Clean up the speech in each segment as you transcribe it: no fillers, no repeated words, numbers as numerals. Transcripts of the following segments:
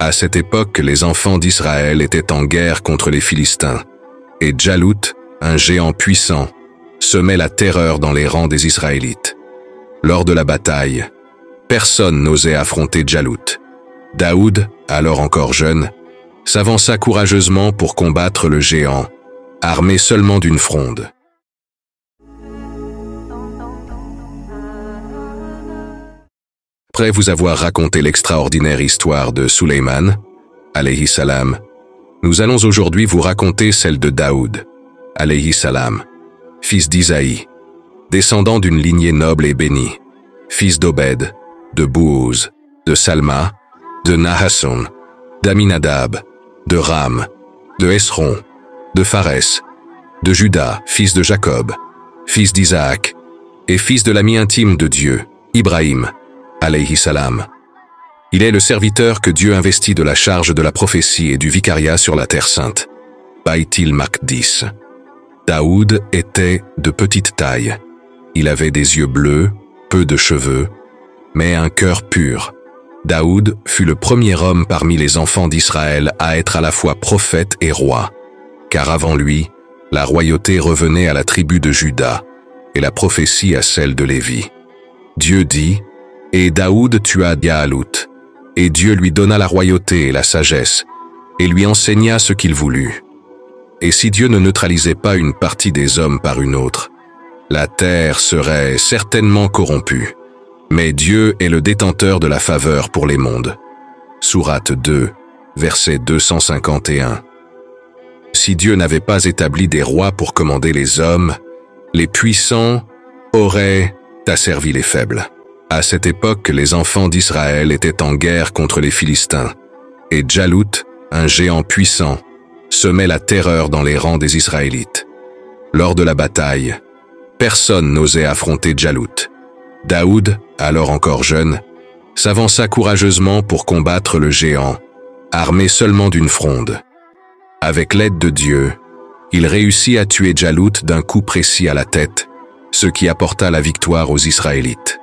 À cette époque, les enfants d'Israël étaient en guerre contre les Philistins, et Djalout, un géant puissant, semait la terreur dans les rangs des Israélites. Lors de la bataille, personne n'osait affronter Djalout. Daoud, alors encore jeune, s'avança courageusement pour combattre le géant, armé seulement d'une fronde. Après vous avoir raconté l'extraordinaire histoire de Suleyman, alayhi salam, nous allons aujourd'hui vous raconter celle de Daoud, alayhi salam, fils d'Isaïe, descendant d'une lignée noble et bénie, fils d'Obed, de Bououz, de Salma, de Nahasson, d'Aminadab, de Ram, de Esron, de Pharès, de Juda, fils de Jacob, fils d'Isaac, et fils de l'ami intime de Dieu, Ibrahim, alayhi salam. Il est le serviteur que Dieu investit de la charge de la prophétie et du vicariat sur la terre sainte, Baït-il Maqdis. Daoud était de petite taille. Il avait des yeux bleus, peu de cheveux, mais un cœur pur. Daoud fut le premier homme parmi les enfants d'Israël à être à la fois prophète et roi, car avant lui, la royauté revenait à la tribu de Juda et la prophétie à celle de Lévi. Dieu dit: « Et Daoud tua Jaalut, et Dieu lui donna la royauté et la sagesse, et lui enseigna ce qu'il voulut. Et si Dieu ne neutralisait pas une partie des hommes par une autre, la terre serait certainement corrompue. Mais Dieu est le détenteur de la faveur pour les mondes. » Sourate 2, verset 251. Si Dieu n'avait pas établi des rois pour commander les hommes, les puissants auraient asservi les faibles. À cette époque, les enfants d'Israël étaient en guerre contre les Philistins, et Djalout, un géant puissant, semait la terreur dans les rangs des Israélites. Lors de la bataille, personne n'osait affronter Djalout. Daoud, alors encore jeune, s'avança courageusement pour combattre le géant, armé seulement d'une fronde. Avec l'aide de Dieu, il réussit à tuer Djalout d'un coup précis à la tête, ce qui apporta la victoire aux Israélites.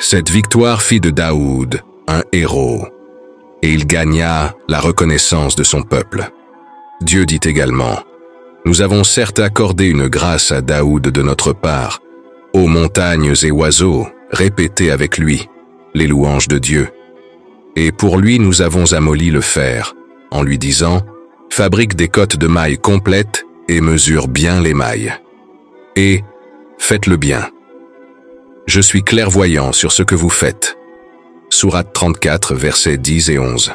Cette victoire fit de Daoud un héros, et il gagna la reconnaissance de son peuple. Dieu dit également: « Nous avons certes accordé une grâce à Daoud de notre part. Ô montagnes et oiseaux, répétez avec lui les louanges de Dieu. Et pour lui nous avons amolli le fer, en lui disant: fabrique des cottes de mailles complètes et mesure bien les mailles. Et faites-le bien. Je suis clairvoyant sur ce que vous faites. » Sourate 34, versets 10 et 11.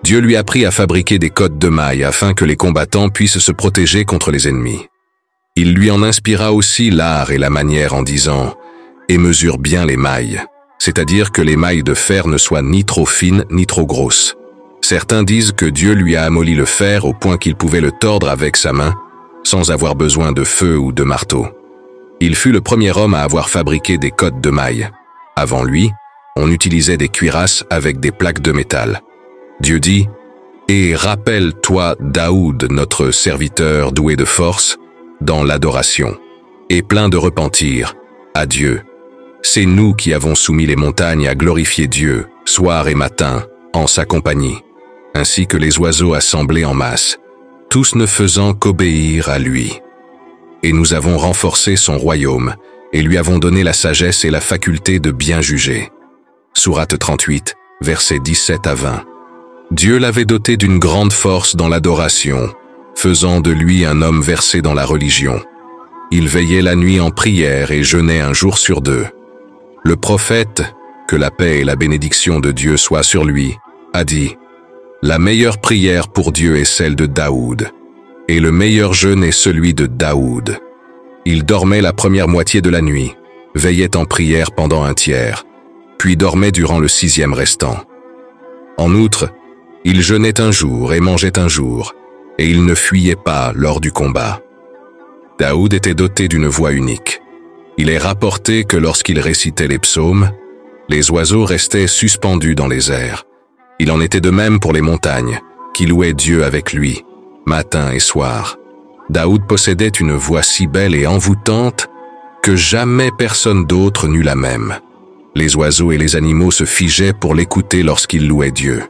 Dieu lui apprit à fabriquer des cottes de mailles afin que les combattants puissent se protéger contre les ennemis. Il lui en inspira aussi l'art et la manière en disant: « Et mesure bien les mailles », c'est-à-dire que les mailles de fer ne soient ni trop fines ni trop grosses. Certains disent que Dieu lui a amolli le fer au point qu'il pouvait le tordre avec sa main, sans avoir besoin de feu ou de marteau. Il fut le premier homme à avoir fabriqué des cottes de mailles. Avant lui, on utilisait des cuirasses avec des plaques de métal. Dieu dit: « Et rappelle-toi Daoud, notre serviteur doué de force, dans l'adoration, et plein de repentir, à Dieu. C'est nous qui avons soumis les montagnes à glorifier Dieu, soir et matin, en sa compagnie, ainsi que les oiseaux assemblés en masse, tous ne faisant qu'obéir à lui. Et nous avons renforcé son royaume, et lui avons donné la sagesse et la faculté de bien juger. » Sourate 38, versets 17 à 20. Dieu l'avait doté d'une grande force dans l'adoration, faisant de lui un homme versé dans la religion. Il veillait la nuit en prière et jeûnait un jour sur deux. Le prophète, que la paix et la bénédiction de Dieu soient sur lui, a dit: « La meilleure prière pour Dieu est celle de Daoud, et le meilleur jeûne est celui de Daoud. Il dormait la première moitié de la nuit, veillait en prière pendant un tiers, puis dormait durant le 6e restant. En outre, il jeûnait un jour et mangeait un jour, et il ne fuyait pas lors du combat. » Daoud était doté d'une voix unique. Il est rapporté que lorsqu'il récitait les psaumes, les oiseaux restaient suspendus dans les airs. Il en était de même pour les montagnes, qui louaient Dieu avec lui, matin et soir. Daoud possédait une voix si belle et envoûtante que jamais personne d'autre n'eut la même. Les oiseaux et les animaux se figeaient pour l'écouter lorsqu'il louait Dieu.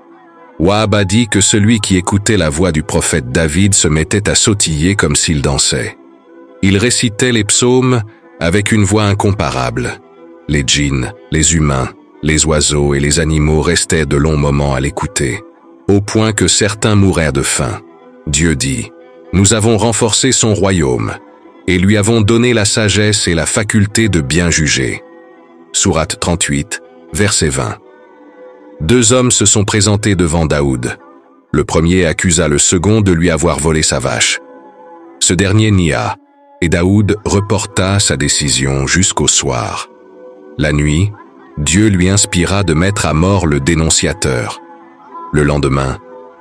Wahab a dit que celui qui écoutait la voix du prophète David se mettait à sautiller comme s'il dansait. Il récitait les psaumes avec une voix incomparable. Les djinns, les humains, les oiseaux et les animaux restaient de longs moments à l'écouter, au point que certains mourèrent de faim. Dieu dit, « Nous avons renforcé son royaume, et lui avons donné la sagesse et la faculté de bien juger. » Sourate 38, verset 20. Deux hommes se sont présentés devant Daoud. Le premier accusa le second de lui avoir volé sa vache. Ce dernier nia, et Daoud reporta sa décision jusqu'au soir. La nuit, Dieu lui inspira de mettre à mort le dénonciateur. Le lendemain,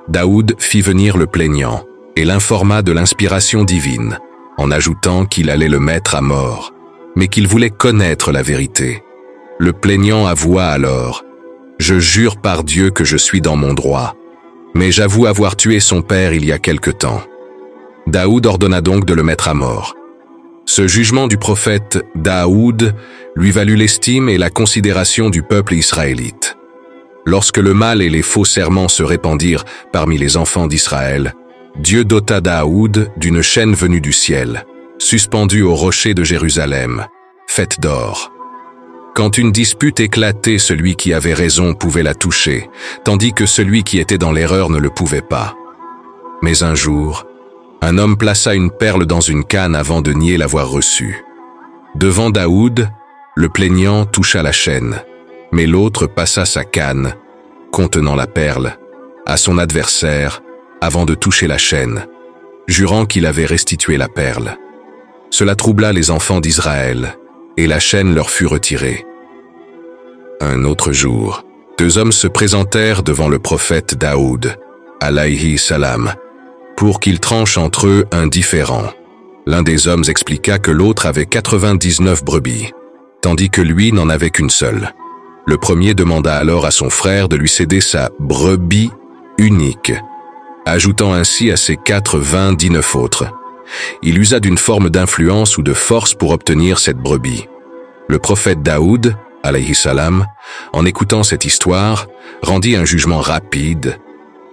Daoud fit venir le plaignant et l'informa de l'inspiration divine, en ajoutant qu'il allait le mettre à mort, mais qu'il voulait connaître la vérité. Le plaignant avoua alors, « Je jure par Dieu que je suis dans mon droit, mais j'avoue avoir tué son père il y a quelque temps. » Daoud ordonna donc de le mettre à mort. Ce jugement du prophète Daoud lui valut l'estime et la considération du peuple israélite. Lorsque le mal et les faux serments se répandirent parmi les enfants d'Israël, Dieu dota Daoud d'une chaîne venue du ciel, suspendue au rocher de Jérusalem, faite d'or. Quand une dispute éclatait, celui qui avait raison pouvait la toucher, tandis que celui qui était dans l'erreur ne le pouvait pas. Mais un jour, un homme plaça une perle dans une canne avant de nier l'avoir reçue. Devant Daoud, le plaignant toucha la chaîne, mais l'autre passa sa canne, contenant la perle, à son adversaire avant de toucher la chaîne, jurant qu'il avait restitué la perle. Cela troubla les enfants d'Israël, et la chaîne leur fut retirée. Un autre jour, deux hommes se présentèrent devant le prophète Daoud, alayhi salam, pour qu'il tranche entre eux un différend. L'un des hommes expliqua que l'autre avait 99 brebis, tandis que lui n'en avait qu'une seule. Le premier demanda alors à son frère de lui céder sa brebis unique, ajoutant ainsi à ses 99 autres. Il usa d'une forme d'influence ou de force pour obtenir cette brebis. Le prophète Daoud, alayhi salam, en écoutant cette histoire, rendit un jugement rapide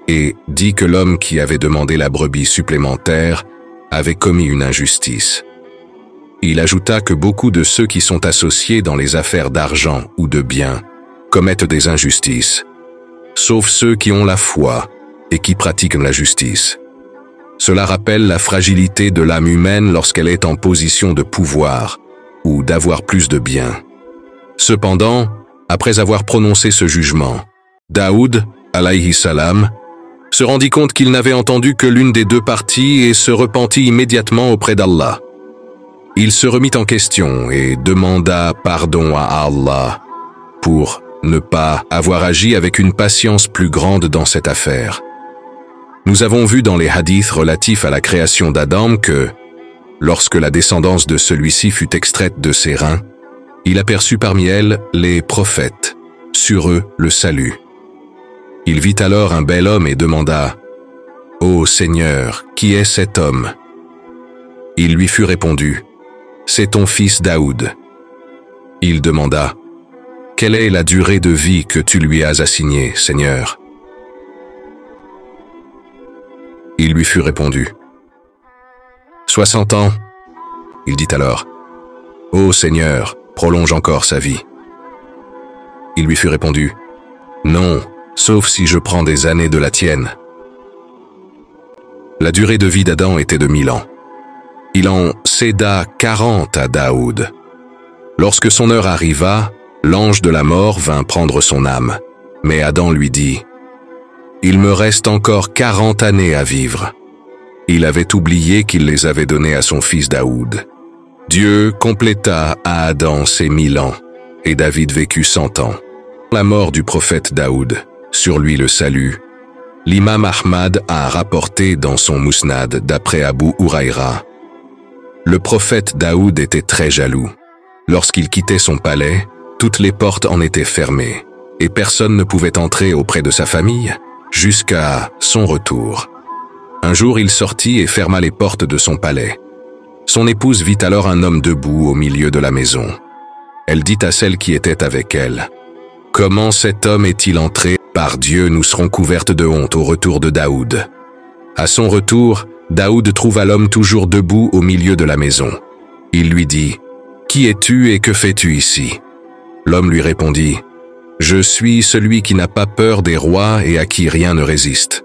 et dit que l'homme qui avait demandé la brebis supplémentaire avait commis une injustice. Il ajouta que beaucoup de ceux qui sont associés dans les affaires d'argent ou de biens commettent des injustices, sauf ceux qui ont la foi et qui pratiquent la justice. Cela rappelle la fragilité de l'âme humaine lorsqu'elle est en position de pouvoir ou d'avoir plus de biens. Cependant, après avoir prononcé ce jugement, Daoud, alayhi salam, se rendit compte qu'il n'avait entendu que l'une des deux parties et se repentit immédiatement auprès d'Allah. Il se remit en question et demanda pardon à Allah pour ne pas avoir agi avec une patience plus grande dans cette affaire. Nous avons vu dans les hadiths relatifs à la création d'Adam que, lorsque la descendance de celui-ci fut extraite de ses reins, il aperçut parmi elles les prophètes, sur eux le salut. Il vit alors un bel homme et demanda « Ô Seigneur, qui est cet homme ?» Il lui fut répondu « C'est ton fils Daoud. » Il demanda « Quelle est la durée de vie que tu lui as assignée, Seigneur ?» Il lui fut répondu « 60 ans. » Il dit alors « Ô Seigneur, prolonge encore sa vie. » Il lui fut répondu « Non, sauf si je prends des années de la tienne. » La durée de vie d'Adam était de 1000 ans. Il en céda 40 à Daoud. Lorsque son heure arriva, l'ange de la mort vint prendre son âme. Mais Adam lui dit « Il me reste encore 40 années à vivre. » Il avait oublié qu'il les avait données à son fils Daoud. Dieu compléta à Adam ses 1000 ans, et David vécut 100 ans. La mort du prophète Daoud, sur lui le salut, l'imam Ahmad a rapporté dans son Mousnad d'après Abu Huraïra. Le prophète Daoud était très jaloux. Lorsqu'il quittait son palais, toutes les portes en étaient fermées, et personne ne pouvait entrer auprès de sa famille jusqu'à son retour. Un jour, il sortit et ferma les portes de son palais. Son épouse vit alors un homme debout au milieu de la maison. Elle dit à celle qui était avec elle Comment cet homme est-il entré? Par Dieu, nous serons couvertes de honte au retour de Daoud. À son retour, Daoud trouva l'homme toujours debout au milieu de la maison. Il lui dit, « Qui es-tu et que fais-tu ici ?» L'homme lui répondit, « Je suis celui qui n'a pas peur des rois et à qui rien ne résiste. »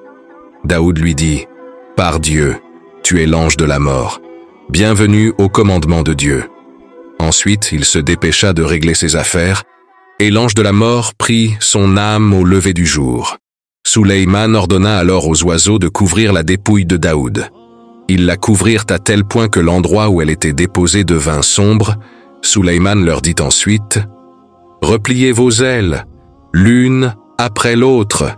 Daoud lui dit, « Par Dieu, tu es l'ange de la mort. Bienvenue au commandement de Dieu. » Ensuite, il se dépêcha de régler ses affaires, et l'ange de la mort prit son âme au lever du jour. Sulayman ordonna alors aux oiseaux de couvrir la dépouille de Daoud. Ils la couvrirent à tel point que l'endroit où elle était déposée devint sombre. Sulayman leur dit ensuite, « Repliez vos ailes, l'une après l'autre. »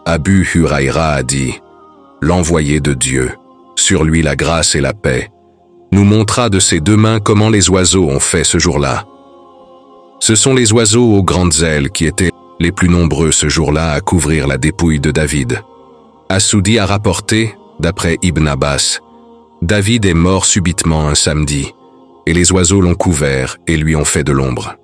Abu Huraïra a dit, « L'envoyé de Dieu, sur lui la grâce et la paix, nous montra de ses deux mains comment les oiseaux ont fait ce jour-là. Ce sont les oiseaux aux grandes ailes qui étaient les plus nombreux ce jour-là à couvrir la dépouille de David. Assoudi a rapporté, d'après Ibn Abbas, David est mort subitement un samedi, et les oiseaux l'ont couvert et lui ont fait de l'ombre.